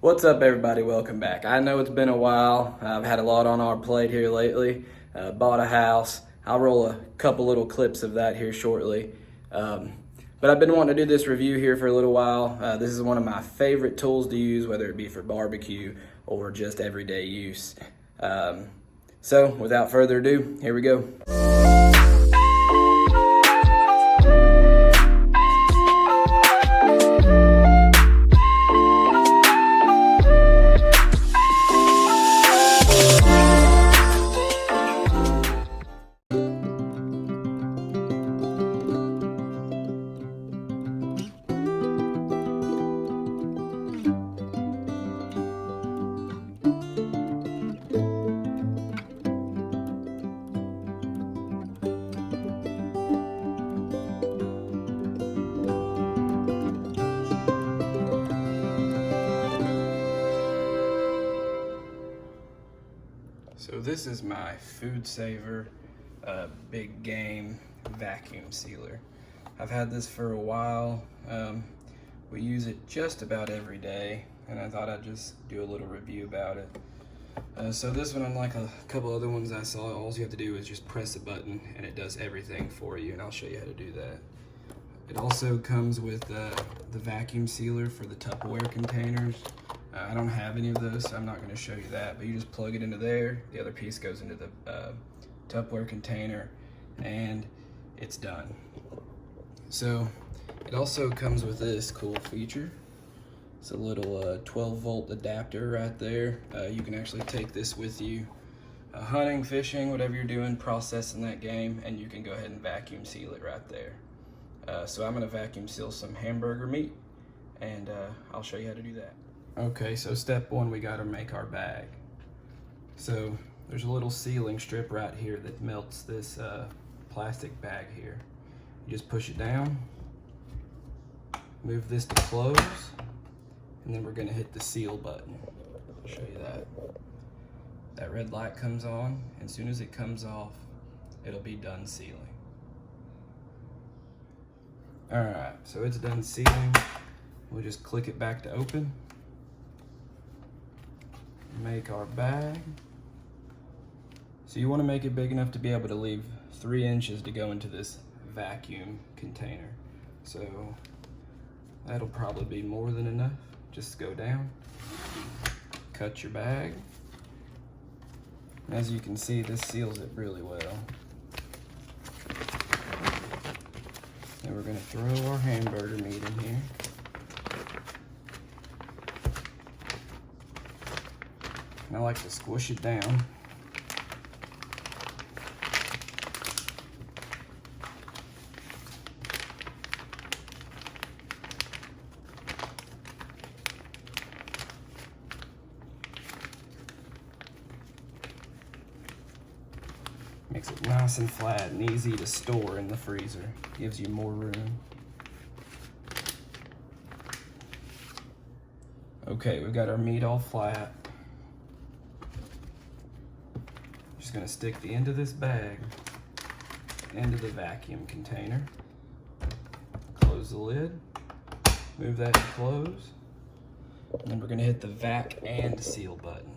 What's up, everybody? Welcome back. I know it's been a while. I've had a lot on our plate here lately. Bought a house. I'll roll a couple little clips of that here shortly. But I've been wanting to do this review here for a little while. This is one of my favorite tools to use, whether it be for barbecue or just everyday use. So without further ado, here we go. So this is my FoodSaver big game vacuum sealer. I've had this for a while. We use it just about every day, and I thought I'd just do a little review about it. So this one, unlike a couple other ones I saw, all you have to do is just press a button and it does everything for you, and I'll show you how to do that. It also comes with the vacuum sealer for the Tupperware containers. I don't have any of those, so I'm not going to show you that, but you just plug it into there, the other piece goes into the Tupperware container, and it's done. So it also comes with this cool feature. It's a little 12-volt adapter right there. You can actually take this with you hunting, fishing, whatever you're doing, processing that game, and you can go ahead and vacuum seal it right there. So I'm going to vacuum seal some hamburger meat, and I'll show you how to do that. Okay, so step one, we gotta make our bag. So there's a little sealing strip right here that melts this plastic bag here. You just push it down, move this to close, and then we're gonna hit the seal button. I'll show you that. That red light comes on, and as soon as it comes off, it'll be done sealing. All right, so it's done sealing. We'll just click it back to open. Make our bag. So you want to make it big enough to be able to leave 3 inches to go into this vacuum container. So that'll probably be more than enough. Just go down, cut your bag. As you can see, this seals it really well. Then we're going to throw our hamburger meat in here. And I like to squish it down. Makes it nice and flat and easy to store in the freezer. Gives you more room. Okay, we've got our meat all flat. Just gonna stick the end of this bag into the vacuum container. Close the lid, move that to close, and then we're gonna hit the vac and seal button.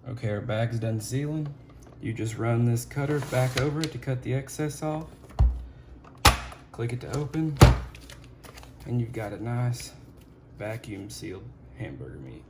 Okay, our bag's done sealing. You just run this cutter back over it to cut the excess off. Click it to open, and you've got a nice vacuum sealed hamburger meat.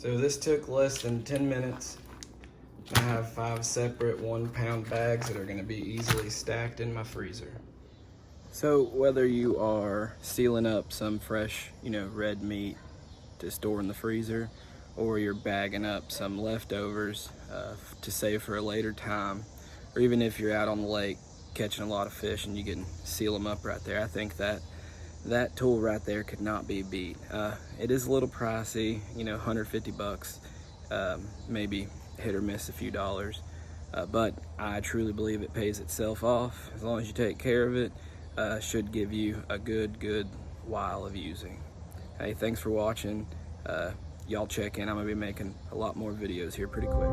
So this took less than 10 minutes. I have 5 separate 1-pound bags that are going to be easily stacked in my freezer. So whether you are sealing up some fresh, red meat to store in the freezer, or you're bagging up some leftovers to save for a later time, or even if you're out on the lake catching a lot of fish and you can seal them up right there, I think that tool right there could not be beat. It is a little pricey, $150, maybe hit or miss a few dollars, but I truly believe it pays itself off. As long as you take care of it, should give you a good while of using. Hey, thanks for watching. Y'all check in. I'm gonna be making a lot more videos here pretty quick.